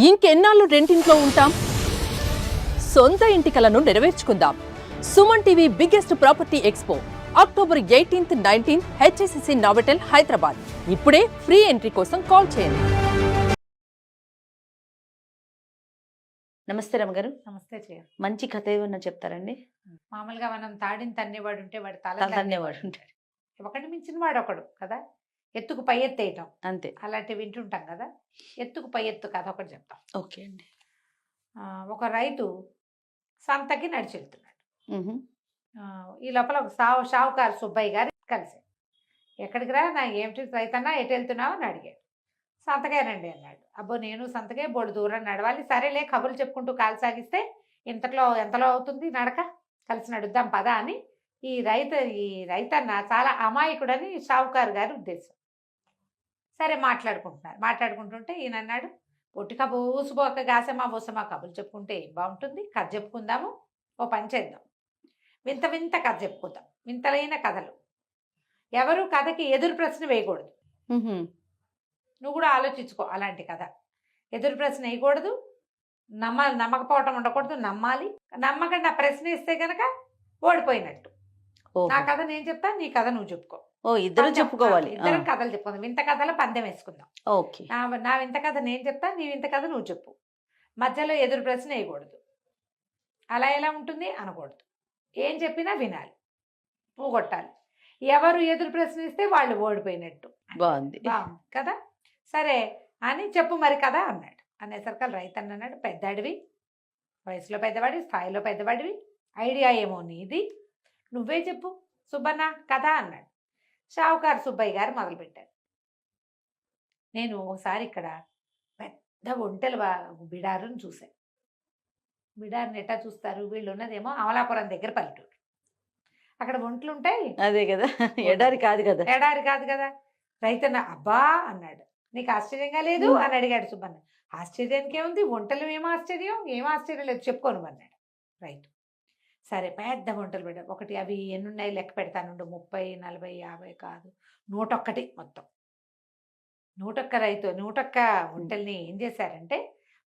ఇంకెన్నాళ్ళు రెంటింట్లో ఉంటాం? సొంత ఇంటి కలను నెరవేర్చుకుందాం. Suman TV biggest property expo October 18th, 19th HSCC Novotel Hyderabad. ఇప్పుడే ఫ్రీ ఎంట్రీ కోసం కాల్ చేయండి. నమస్తే రమగారు. నమస్తే చేయ. మంచి కథ ఏమన్నా చెప్తారండి? మామూలుగా మనం తాడిని తన్నేవాడు ఉంటే వాడు తల తన్నేవాడు ఉంటాడు. ఒకటి మించిన వాడు ఒకడు కదా. ఎత్తుకు పై ఎత్తు వేయటం అంతే. అలాంటివి వింటుంటాం కదా. ఎత్తుకు పై ఎత్తు కథ ఒకటి చెప్తాం. ఓకే అండి. ఒక రైతు సంతకి నడిచి వెళ్తున్నాడు. ఈ లోపల ఒక షావుకారు సుబ్బయ్య గారు కలిసి, ఎక్కడికి రా, నా ఏమిటి రైతన్నా, ఎటు వెళ్తున్నావు అని అడిగాడు. సంతకేనండి అన్నాడు. అబ్బో నేను సంతకే బోడు దూరం నడవాలి, సరేలే కబుర్లు చెప్పుకుంటూ కాలు సాగిస్తే ఎంతలో అవుతుంది నడక, కలిసి నడుద్దాం పదా అని ఈ రైతన్న చాలా అమాయకుడని షావుకారు గారి ఉద్దేశం. సరే మాట్లాడుకుంటుంటే ఈయన అన్నాడు, పొట్టిక ఊసుబోక గాసమా బోసమా కబుర్లు చెప్పుకుంటే ఏం బాగుంటుంది, కథ చెప్పుకుందాము, ఓ పని చేద్దాం, వింత కథ చెప్పుకుందాం, వింతలైన కథలు. ఎవరు కథకి ఎదురు ప్రశ్న వేయకూడదు. నువ్వు కూడా ఆలోచించుకో. అలాంటి కథ ఎదురు ప్రశ్న వేయకూడదు, నమ్మకపోవటం ఉండకూడదు, నమ్మాలి. నమ్మకండి ఆ ప్రశ్న ఇస్తే కనుక ఓడిపోయినట్టు. నా కథ నేను చెప్తా, నీ కథ నువ్వు చెప్పుకో. ఓ, ఇద్దరు చెప్పుకోవాలి. ఇద్దరం కథలు చెప్పుకుందాం, వింత కథల పందెం వేసుకుందాం. ఓకే. నా వింత కథ నేను చెప్తా, నీ వింత కథ నువ్వు చెప్పు. మధ్యలో ఎదురు ప్రశ్న వేయకూడదు. అలా ఎలా ఉంటుంది అనకూడదు. ఏం చెప్పినా వినాలి, పూగొట్టాలి. ఎవరు ఎదురు ప్రశ్న ఇస్తే వాళ్ళు ఓడిపోయినట్టు. బాగుంది కదా. సరే అని చెప్పు మరి కదా అన్నాడు. అనేసరికి రైతన్న అన్నాడు, పెద్దాడివి, వయసులో పెద్దవాడివి, స్థాయిలో పెద్దవాడివి, ఐడియా ఏమో నీది, నువ్వే చెప్పు సుబ్బన్న కథ అన్నాడు. షావుకారు సుబ్బయ్య గారు మొదలుపెట్టారు. నేను ఒకసారి ఇక్కడ పెద్ద ఒంటెల బిడారుని చూశాను. బిడారుని ఎట్టా చూస్తారు, వీళ్ళు ఉన్నదేమో అమలాపురం దగ్గర పల్లెటూరు. అక్కడ ఒంట్లు ఉంటాయి. అదే కదా, ఎడారి కాదు కదా. రైతన్న అబ్బా అన్నాడు. నీకు ఆశ్చర్యంగా లేదు అని అడిగాడు సుబ్బన్న. ఆశ్చర్యానికి ఏముంది, ఒంటలు ఏం ఆశ్చర్యం లేదు, చెప్పుకోను అన్నాడు రైతు. సరే పెద్ద వంటలు పెట్టారు. ఒకటి అవి ఎన్నున్నాయి లెక్క పెడతాను, 30, 40, 50 కాదు, 101 మొత్తం. 101 వంటల్ని ఏం చేశారంటే,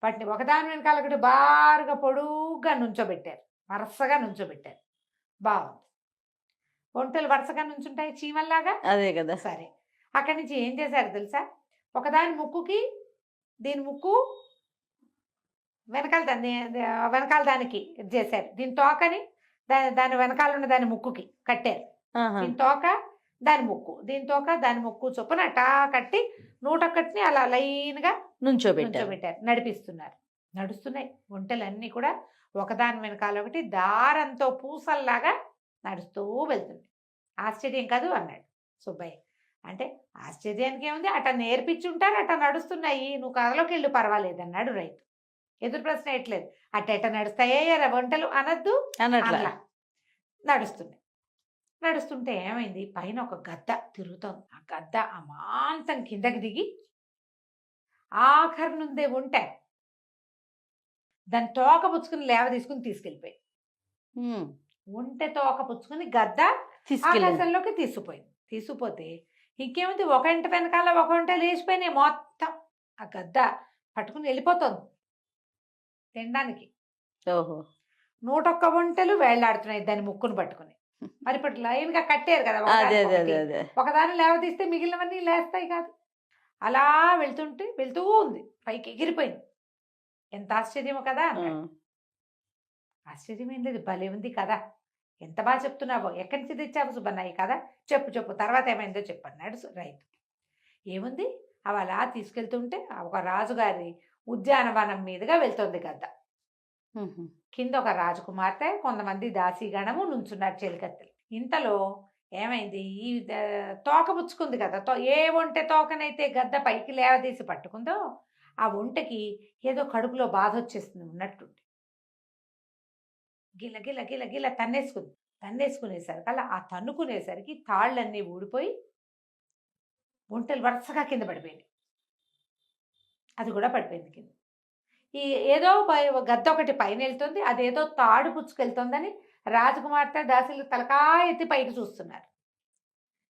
వాటిని ఒకదాని వెనకాల ఒకటి బాగా పొడుగ్గా నుంచోబెట్టారు, వరుసగా నుంచోబెట్టారు. బాగుంది. వంటలు వరుసగా నుంచుంటాయి చీమల్లాగా. అదే కదా. సరే అక్కడి నుంచి ఏం చేశారు తెలుసా, ఒకదాని ముక్కుకి, దీని ముక్కు వెనకాల దానికి చేశారు, దీని తోకని దాని వెనకాల ఉన్న దాని ముక్కుకి కట్టారు. దీని తోక దాని ముక్కు, దీని తోక దాని ముక్కు చొప్పున అటా కట్టి 101 అలా లైన్గా నుంచోబెట్టారు. నడిపిస్తున్నారు. నడుస్తున్నాయి ఒంటెలన్నీ కూడా ఒకదాని వెనకాల ఒకటి దారంతో పూసల్లాగా నడుస్తూ వెళ్తుంది. ఆశ్చర్యం కాదు అన్నాడు సుబ్బయ్య. అంటే ఆశ్చర్యానికి ఏముంది, అట్లా నేర్పించుంటారు, అట్లా నడుస్తున్నాయి, నువ్వు కథలోకి వెళ్ళు పర్వాలేదు అన్నాడు రైతు. ఎదురు ప్రశ్న ఎట్లేదు. అట్ట నడుస్తాయే వంటలు అనద్దు అట్లా నడుస్తుంటే ఏమైంది, పైన ఒక గద్ద తిరుగుతోంది. ఆ గద్ద అమాంతం కిందకి దిగి ఆఖరి నుండే ఉంటే దాని తోక పుచ్చుకుని లేవ తీసుకెళ్ళిపోయి, ఉంటే తోక పుచ్చుకుని గద్ద ఆకాశంలోకి తీసుకుపోతే ఇంకేముంది, ఒక ఇంట వెనకాల ఒక ఇంట లేచిపోయినాయి మొత్తం. ఆ గద్ద పట్టుకుని వెళ్ళిపోతుంది తినడానికి. 101 వంటలు వేళ్లాడుతున్నాయి దాని ముక్కును పట్టుకుని. మరి ఇప్పుడు లైన్ గా కట్టారు కదా, ఒకదాన్ని లేవదీస్తే మిగిలినవన్నీ లేస్తాయి కాదు. అలా వెళ్తూ ఉంది, పైకి ఎగిరిపోయింది. ఎంత ఆశ్చర్యమో కదా అన్నాడు. ఆశ్చర్యం ఏం లేదు, భలే ఉంది కదా, ఎంత బాగా చెప్తున్నావో, ఎక్కడి నుంచి తెచ్చావు సుబ్బన్న ఈ కదా, చెప్పు తర్వాత ఏమైందో చెప్పన్నాడు రైతు. ఏముంది, అవి అలా తీసుకెళ్తుంటే ఒక రాజుగారి ఉద్యానవనం మీదుగా వెళ్తుంది గద్ద. కింద ఒక రాజకుమార్తె, కొంతమంది దాసీగణము నుంచున్నారు చెలికత్తెలు. ఇంతలో ఏమైంది, ఈ తోక పుచ్చుకుంది కదా, ఏ ఒంటె తోకనైతే గద్ద పైకి లేవదీసి పట్టుకుందో ఆ ఒంటకి ఏదో కడుపులో బాధ వచ్చేస్తుంది ఉన్నట్టుండి గిల గిల గిల గిల తన్నేసుకునేసరికి అలా ఆ తన్నుకునేసరికి తాళ్ళన్నీ ఊడిపోయి ఒంటెలు వరుసగా కింద పడిపోయింది. అది కూడా పడిపోయింది కింద. ఈ ఏదో గద్ద ఒకటి పైన వెళ్తుంది, అదేదో తాడు పుచ్చుకెళ్తుందని రాజకుమార్తె దాసులు తలకాయ ఎత్తి పైకి చూస్తున్నారు.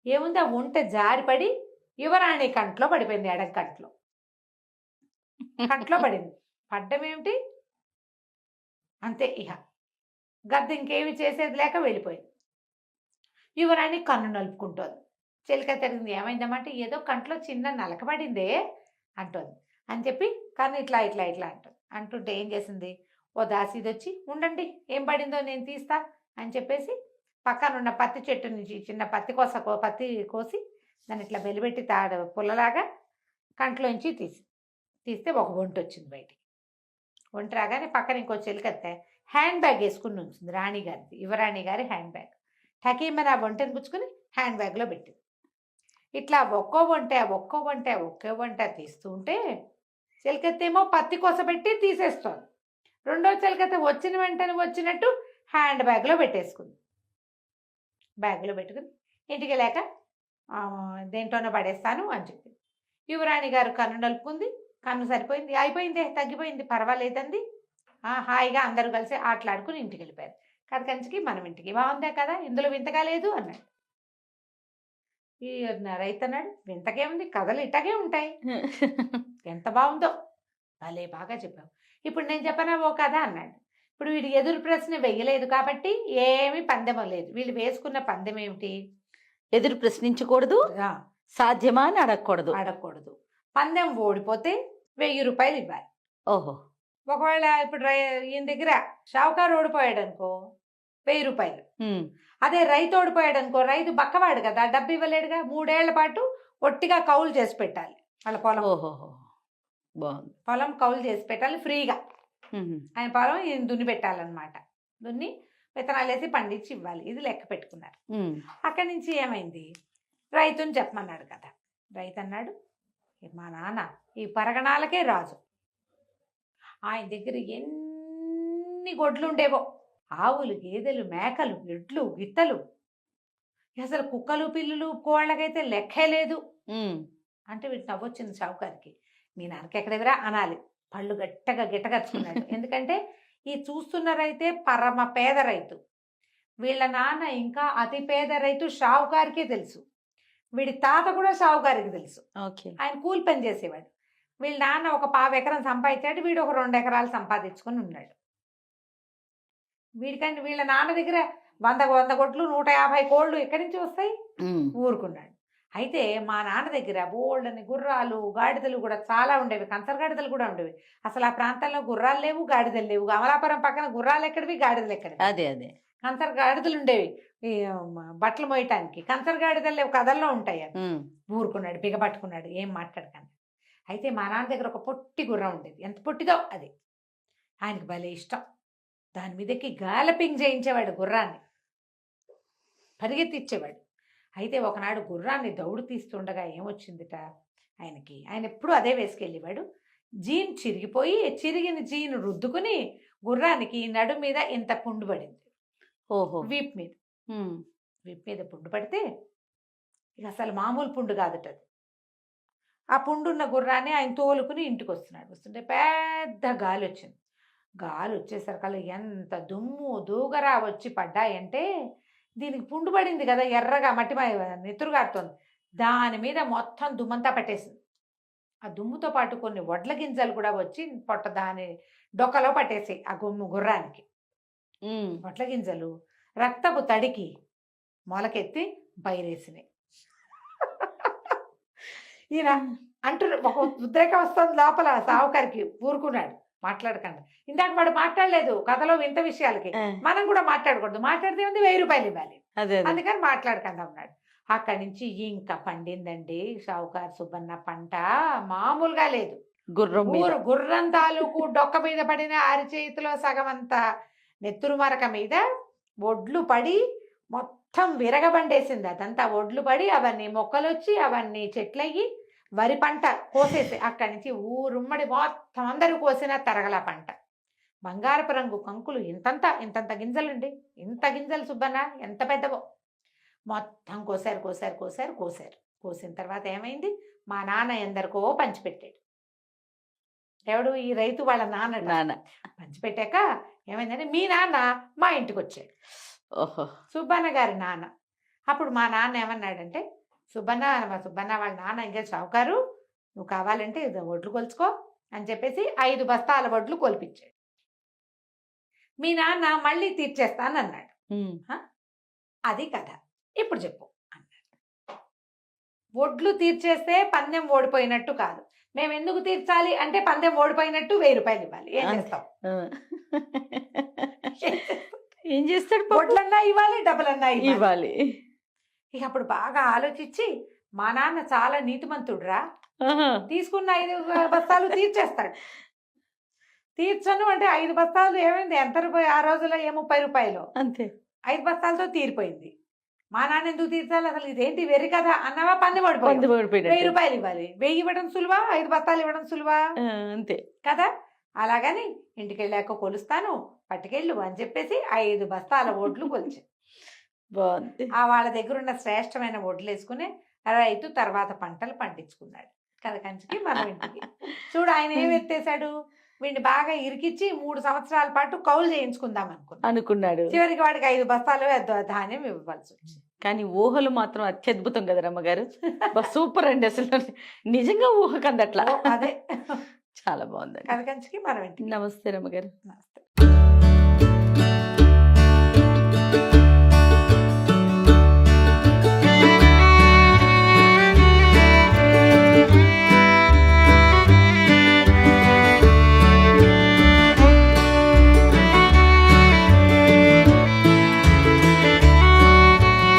ఏముంది, ఆ ఒంటె జారిపడి యువరాణి కంట్లో పడిపోయింది, ఎడం కంట్లో పడింది. పడ్డం ఏమిటి, అంతే. ఇక గద్ద ఇంకేమి చేసేది లేక వెళ్ళిపోయింది. యువరాణి కన్ను నలుపుకుంటోంది. చిలక తిరిగింది. ఏమైందమ్మంటే ఏదో కంట్లో చిన్న నలకబడిందే అంటోంది అని చెప్పి కన్ను ఇట్లా ఇట్లా ఇట్లా అంటుంది. అంటుంటే ఏం చేసింది, ఓ దాసీది వచ్చి ఉండండి ఏం పడిందో నేను తీస్తా అని చెప్పేసి పక్కన ఉన్న పత్తి చెట్టు నుంచి చిన్న పత్తి పత్తి కోసి దాన్ని ఇట్లా వెలిపెట్టి పుల్లలాగా కంట్లోంచి తీస్తే ఒక ఒంటి వచ్చింది బయటికి. ఒంటి రాగానే పక్కన ఇంకో చిలకత్తే హ్యాండ్ బ్యాగ్ వేసుకుని ఉంచింది, రాణిగారిది, యువరాణి గారి హ్యాండ్ బ్యాగ్. టకీమని ఆ ఒంటని పుచ్చుకొని హ్యాండ్ బ్యాగ్లో పెట్టింది. ఇట్లా ఒక్కో వంట తీస్తూ ఉంటే చిలకత్తేమో పత్తి కోసబెట్టి తీసేస్తోంది. రెండో చిలకత్త వచ్చిన వెంటనే వచ్చినట్టు హ్యాండ్ బ్యాగ్లో పెట్టేసుకుంది. బ్యాగ్లో పెట్టుకుని ఇంటికి లేక దేంట్లోనే పడేస్తాను అని చెప్పింది. యువరాణి గారు కన్ను నలుపుకుంది. కన్ను సరిపోయింది, అయిపోయింది, తగ్గిపోయింది, పర్వాలేదండి. హాయిగా అందరూ కలిసి ఆటలాడుకుని ఇంటికి వెళ్ళిపోయారు. కథ కంచికి మనం ఇంటికి బాగుందే కదా, ఇందులో వింతగా లేదు అన్నాడు. ఈ రైతు అన్నాడు, వింతకేముంది, కథలు ఇట్టగే ఉంటాయి, ఎంత బాగుందో, భలే బాగా చెప్పావు. ఇప్పుడు నేను చెప్పనా ఓ కథ అన్నాడు. ఇప్పుడు వీడు ఎదురు ప్రశ్న వెయ్యలేదు కాబట్టి ఏమీ పందెం లేదు. వీళ్ళు వేసుకున్న పందెం ఏమిటి, ఎదురు ప్రశ్నించకూడదు, సాధ్యమా అని అడగకూడదు. పందెం ఓడిపోతే 1000 రూపాయలు ఇవ్వాలి. ఓహో. ఒకవేళ ఇప్పుడు ఈయన దగ్గర షావుకారు ఓడిపోయాడు అనుకో 1000 రూపాయలు. అదే రైతు ఓడిపోయాడు అనుకో, రైతు బక్కవాడు కదా, డబ్బు ఇవ్వలేడుగా, 3 ఏళ్ల పాటు ఒట్టిగా కౌలు చేసి పెట్టాలి వాళ్ళ పొలం. బాగుంది. పొలం కౌలు చేసి పెట్టాలి ఫ్రీగా. ఆయన పొలం ఈయన దున్ని పెట్టాలన్నమాట. దున్ని విత్తనాలు వేసి పండించి ఇవ్వాలి. ఇది లెక్క పెట్టుకున్నారు. అక్కడి నుంచి ఏమైంది, రైతుని చెప్పమన్నాడు కదా. రైతు అన్నాడు, మా నాన్న ఈ పరగణాలకే రాజు. ఆయన దగ్గర ఎన్ని గొడ్లు ఉండేవో, ఆవులు, గేదెలు, మేకలు, ఎడ్లు, గిత్తలు, అసలు కుక్కలు, పిల్లులు, కోళ్ళకైతే లెక్కే లేదు. అంటే వీటి నవ్వొచ్చింది షావుకారికి. మీ నాన్నకి ఎక్కడెవరా అనాలి. పళ్ళు గట్టగా గిట్టగచ్చుకున్నాడు. ఎందుకంటే ఈ చూస్తున్న రైతే పరమ పేద రైతు. వీళ్ళ నాన్న ఇంకా అతి పేద రైతు షావుకారికే తెలుసు. వీడి తాత కూడా షావుకారికి తెలుసు. ఆయన కూలి పని చేసేవాడు. వీళ్ళ నాన్న ఒక 1/2 ఎకరం సంపాదించాడు, వీడు ఒక 2 ఎకరాలు సంపాదించుకొని ఉన్నాడు. వీడికంటే వీళ్ళ నాన్న దగ్గర 100 గొడ్లు 150 కోళ్ళు ఎక్కడి నుంచి వస్తాయి, ఊరుకున్నాడు. అయితే మా నాన్న దగ్గర బోళ్ళని గుర్రాలు, గాడిదలు కూడా చాలా ఉండేవి. కంచర గాడిదలు కూడా ఉండేవి. అసలు ఆ ప్రాంతంలో గుర్రాలు లేవు, గాడిదలు లేవు. అమలాపురం పక్కన గుర్రాలు ఎక్కడివి, గాడిదలు ఎక్కడివి. అదే కంచర గాడిదలు ఉండేవి ఈ బట్టలు మోయటానికి. కంచర గాడిదలు లేవు, కథల్లో ఉంటాయి. ఊరుకున్నాడు, బిగపట్టుకున్నాడు, ఏం మాట్లాడకండి. అయితే మా నాన్న దగ్గర ఒక పొట్టి గుర్రం ఉండేది. ఎంత పొట్టిదో అది. ఆయనకి భలే ఇష్టం. దాని మీదకి గాలపింగ్ చేయించేవాడు, గుర్రాన్ని పరిగెత్తిచ్చేవాడు. అయితే ఒకనాడు గుర్రాన్ని దౌడు తీస్తుండగా ఏమొచ్చిందిట ఆయనకి. ఆయన ఎప్పుడు అదే వేసుకెళ్ళేవాడు. జీన్ చిరిగిపోయి చిరిగిన జీన్ రుద్దుకుని గుర్రానికి నడు మీద ఇంత పుండు పడింది. ఓహో. వీప్ మీద పుండు పడితే ఇక అసలు మామూలు పుండు కాదట అది. ఆ పుండున్న గుర్రాన్ని ఆయన తోలుకుని ఇంటికి వస్తుంటే పెద్ద గాలి వచ్చింది. గాలి వచ్చేసరికల్లా ఎంత దుమ్ము దూగరా వచ్చి పడ్డాయంటే, దీనికి పుండు పడింది కదా, ఎర్రగా మట్టి నెత్తురు కారుతోంది. దాని మీద మొత్తం దుమ్మంతా పట్టేసింది. ఆ దుమ్ముతో పాటు కొన్ని వడ్ల గింజలు కూడా వచ్చి దాని డొక్కలో పట్టేసాయి ఆ గుర్రానికి. వడ్ల గింజలు రక్తపు తడికి మొలకెత్తి బయరేసినాయి. ఈయన అంటున్నాడు, ఒక ఉద్రేకం వస్తుంది లోపల. సావుకారికి ఊరుకున్నాడు, మాట్లాడకండి. ఇందాక వాడు మాట్లాడలేదు కథలో వింత విషయాలకి, మనం కూడా మాట్లాడకూడదు. మాట్లాడితే ఉంది 1000 రూపాయలు ఇవ్వాలి, అందుకని మాట్లాడకండి అన్నాడు. అక్కడి నుంచి ఇంకా పండిందండి షావుకారు సుబ్బన్న పంట, మామూలుగా లేదు. గుర్రం తాలూకు డొక్క మీద పడిన అరిచేతిలో సగం అంత నెత్తురు మరక మీద ఒడ్లు పడి మొత్తం విరగబండేసింది. అదంతా ఒడ్లు పడి అవన్నీ మొక్కలు వచ్చి అవన్నీ చెట్లయ్యి వరి పంట కోసేసి అక్కడి నుంచి ఊరుమ్మడి మొత్తం అందరూ కోసిన తరగల పంట. బంగారపు రంగు కంకులు ఇంతంత గింజలుండి, ఇంత గింజలు సుబ్బన్న ఎంత పెద్దవో. మొత్తం కోసారు. కోసిన తర్వాత ఏమైంది, మా నాన్న ఎందరికో పంచిపెట్టాడు. ఎవడు, ఈ రైతు వాళ్ళ నాన్న. పంచిపెట్టాక ఏమైందంటే మీ నాన్న మా ఇంటికి వచ్చాడు. ఓహో. సుబ్బన్న గారి నాన్న. అప్పుడు మా నాన్న ఏమన్నాడంటే, సుబ్బన్న వాళ్ళ నాన్న ఇంకా షావుకారు, నువ్వు కావాలంటే ఒడ్లు కొలుచుకో, అని చెప్పేసి 5 బస్తాల వడ్లు కొలిపించాడు. మీ నాన్న మళ్ళీ తీర్చేస్తానన్నాడు. అది కథ, ఇప్పుడు చెప్పు అన్నాడు. వడ్లు తీర్చేస్తే పందెం ఓడిపోయినట్టు కాదు. మేము ఎందుకు తీర్చాలి అంటే పందెం ఓడిపోయినట్టు 1000 రూపాయలు ఇవ్వాలి. ఏం చేస్తాం? ఏం చేస్తాడు? వడ్లన్నా ఇవ్వాలి, డబ్బులన్నా ఇవ్వాలి. ఇక అప్పుడు బాగా ఆలోచించి, మా నాన్న చాలా నీతిమంతుడురా, తీసుకున్న 5 బస్తాలు తీర్చేస్తాడు. తీర్చను అంటే 5 బస్తాలు ఏమైంది, ఎంత రూపాయి ఆ రోజుల్లో? 30 రూపాయలు అంతే. 5 బస్తాలతో తీరిపోయింది. మా నాన్న ఎందుకు తీర్చాలి, అసలు ఇదేంటి వెర్రి కదా అన్నావా? పంది పడిపోయింది. 1000 రూపాయలు ఇవ్వాలి. 1000 ఇవ్వడం సులువా, 5 బస్తాలు ఇవ్వడం సులువా? అంతే కదా. అలాగని ఇంటికి వెళ్ళాక కొలుస్తాను, పట్టుకెళ్ళు అని చెప్పేసి 5 బస్తాల వడ్లు కొలిచి బాగుంది. వాళ్ళ దగ్గర ఉన్న శ్రేష్టమైన వడ్లు వేసుకుని రైతు తర్వాత పంటలు పండించుకున్నాడు. కథకంచికి మనం ఇంటికి చూడు, ఆయన ఏం ఎత్తేసాడు, వీడిని బాగా ఇరికిచ్చి 3 సంవత్సరాల పాటు కౌలు చేయించుకుందాం అనుకున్నాడు. చివరికి వాడికి 5 బస్తాలు ధాన్యం ఇవ్వాల్సి వచ్చింది. కానీ ఊహలు మాత్రం అత్యద్భుతం కదా రమ్మగారు. సూపర్ అండి, అసలు నిజంగా ఊహకు అందట్లా. అదే చాలా బాగుందండి. కథకంచికి మనం ఇంటికి. నమస్తే రమ్మగారు. నమస్తే.